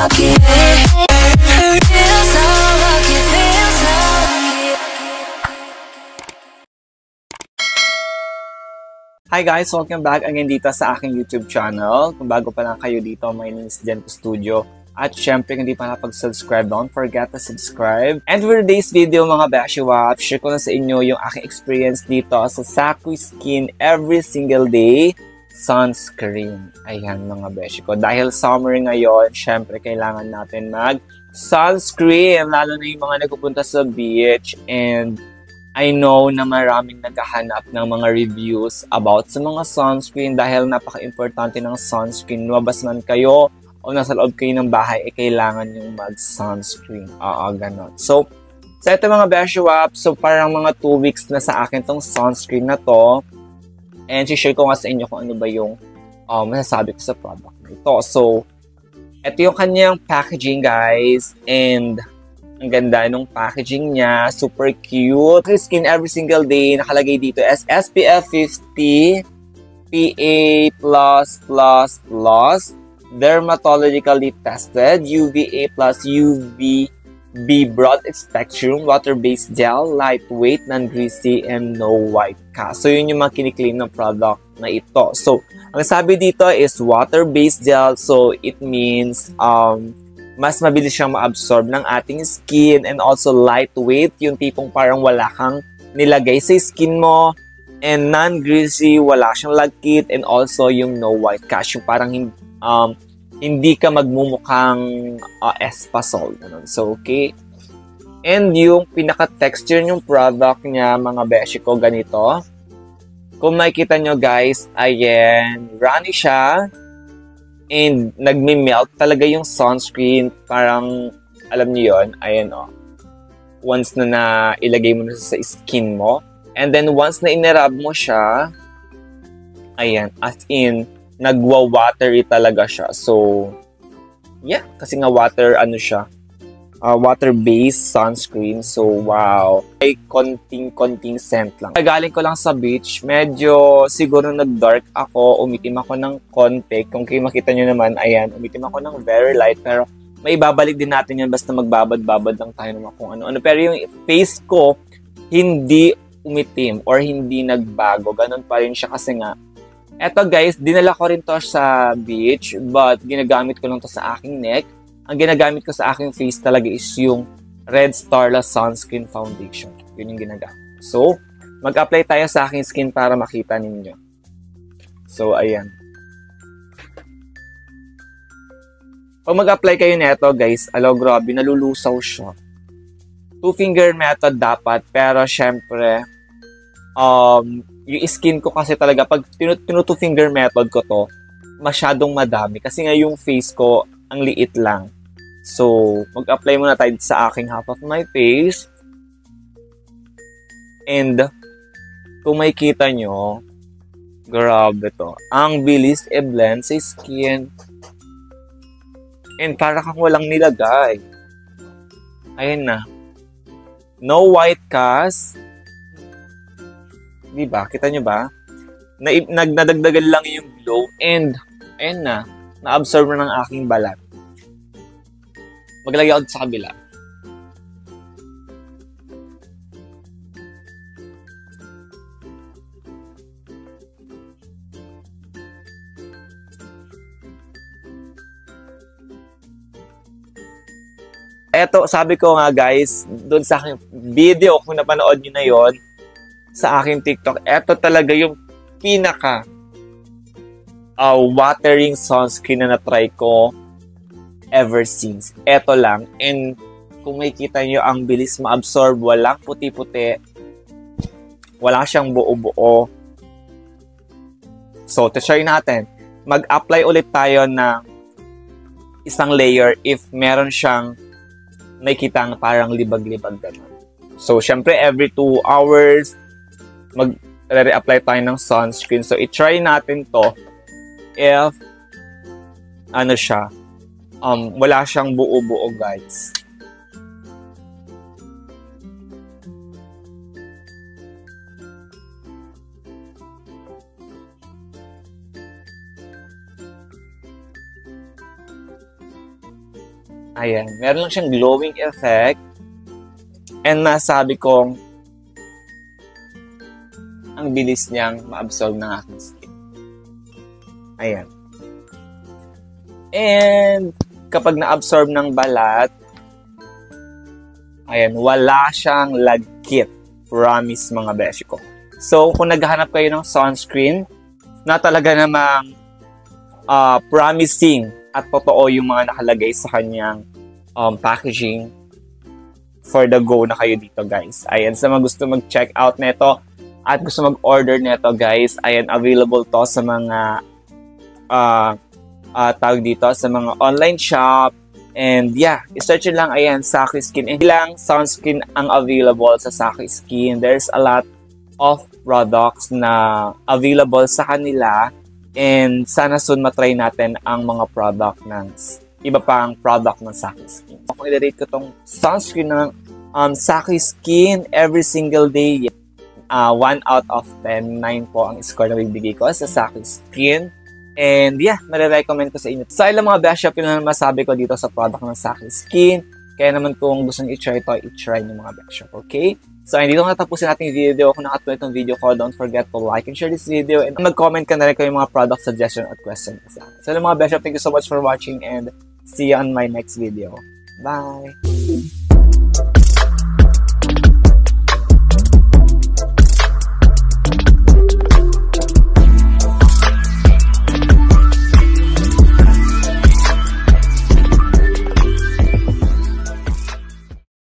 lucky. Feel so lucky, feel so lucky. Hi guys! Welcome back again dito sa aking YouTube channel. Kung bago pa lang kayo dito, my name is Jento Studio. At syempre, kung di pa nakapag-subscribe, don't forget to subscribe. And for today's video mga Beshiwap, share ko na sa inyo yung aking experience dito sa Saku Skin every single day sunscreen. Ayan mga Beshi ko. Dahil summer ngayon, syempre kailangan natin mag-sunscreen. Lalo na yung mga nagpupunta sa beach. And I know na maraming naghahanap ng mga reviews about sa mga sunscreen dahil napaka-importante ng sunscreen. Lumabas man kayo o nasa loob kayo ng bahay, kailangan yung mag-sunscreen. Ganon. So, sa ito mga Beshiwap, so parang mga 2 weeks na sa akin tong sunscreen na to. And share ko nga sa inyo kung ano ba yung masasabi ko sa product na ito. So, ito yung kanyang packaging guys. And ang ganda nung packaging niya. Super cute. Skin every single day. Nakalagay dito as SPF 50, PA+++, dermatologically tested, UVA plus UVB broad spectrum, water-based gel, lightweight, non-greasy, and no white cast. So, yun yung mga kiniklaim ng product na ito. So, ang sabi dito is water-based gel. So, it means mas mabilis siyang ma-absorb ng ating skin and also lightweight, yung tipong parang wala kang nilagay sa skin mo, and non-greasy, wala siyang lagkit, and also yung no white cast, yung parang hindi ka magmumukhang espasol. So, okay. And yung pinaka-texture yung product niya, mga beshi ko, ganito. Kung makikita nyo guys, ayan, runny siya. And nagme-melt talaga yung sunscreen. Parang, alam niyo yon, ayan o. Once na ilagay mo na sa skin mo. And then once na inirab mo siya, ayan, as in, nagwa-watery talaga siya. So, yeah, kasi nga water-based sunscreen. So, wow. Ay, konting scent lang. Galing ko lang sa beach. Medyo siguro nag-dark ako. Umitim ako ng konti. Kung kayo makita nyo naman, ayan, umitim ako ng very light. Pero, may babalik din natin yun. Basta magbabad-babad lang tayo naman kung ano-ano. Pero yung face ko, hindi umitim or hindi nagbago. Ganun pa rin siya kasi nga, eto guys, dinala ko rin to sa beach, but ginagamit ko lang to sa aking neck. Ang ginagamit ko sa aking face talaga is yung Red Starla Sunscreen Foundation. Yun yung ginagamit. So, mag-apply tayo sa aking skin para makita ninyo. So, ayan. Pag mag-apply kayo neto guys, grabe, nalulusaw siya. 2-finger method dapat, pero syempre, yung skin ko kasi talaga, pag tinu-2-finger method ko to, masyadong madami. Kasi nga yung face ko, ang liit lang. So, mag-apply muna tayo sa aking half of my face. And, kung makikita nyo, grabe to. Ang bilis i-blend sa skin. And para kang walang nilagay. Ayan na. No white cast. Diba? Kita nyo ba? Nadagdagan lang yung glow. And, ayan na. Na-absorb na ng aking balat. Maglagay ako sa kabila. Eto, sabi ko nga guys, doon sa aking video, kung napanood nyo na yon sa aking TikTok, eto talaga yung pinaka watering sunscreen na na-try ko ever since. Eto lang. And kung makikita nyo, ang bilis ma-absorb. Walang puti-puti. Wala siyang buo-buo. So, try natin. Mag-apply ulit tayo ng isang layer if meron siyang nakikitang parang libag-libag gano'n. So, syempre, every 2 hours, mag-re-apply tayo ng sunscreen. So, i-try natin to if wala siyang buo-buo guys. Ayan. Meron lang siyang glowing effect. And masabi kong ang bilis niyang ma-absorb ng aking skin. Ayan. And kapag na-absorb ng balat, ayan, wala siyang lagkit. Promise, mga beshi ko. So, kung naghahanap kayo ng sunscreen na talaga namang promising at totoo yung mga nakalagay sa kanyang packaging, for the go na kayo dito, guys. Ayan, sa mga gusto mag-check out neto at gusto mag-order neto, guys, ayan, available to sa mga tawag dito, sa mga online shop. And yeah, i-search nyo lang, ayan, Saki Skin. And lang sunscreen ang available sa Saki Skin. There's a lot of products na available sa kanila. And sana soon matry natin ang mga product ng iba pang product ng Saki Skin. Kung i-rate ko tong sunscreen ng Saki Skin every single day, 1 out of 10, 9 po ang score na bibigay ko sa Saki Skin. And yeah, marirecommend ko sa inyo. Sa ilang mga best shop, yun lang masabi ko dito sa product ng Saki Skin. Kaya naman kung gusto nyo i-try ito, i-try nyo mga best shop, okay? So, ayun, dito natapusin natin yung video. Kung nakatuloy itong video ko, don't forget to like and share this video. And mag-comment ka na rin kayo mga product suggestion at question. So, mga best shop, thank you so much for watching and see you on my next video. Bye!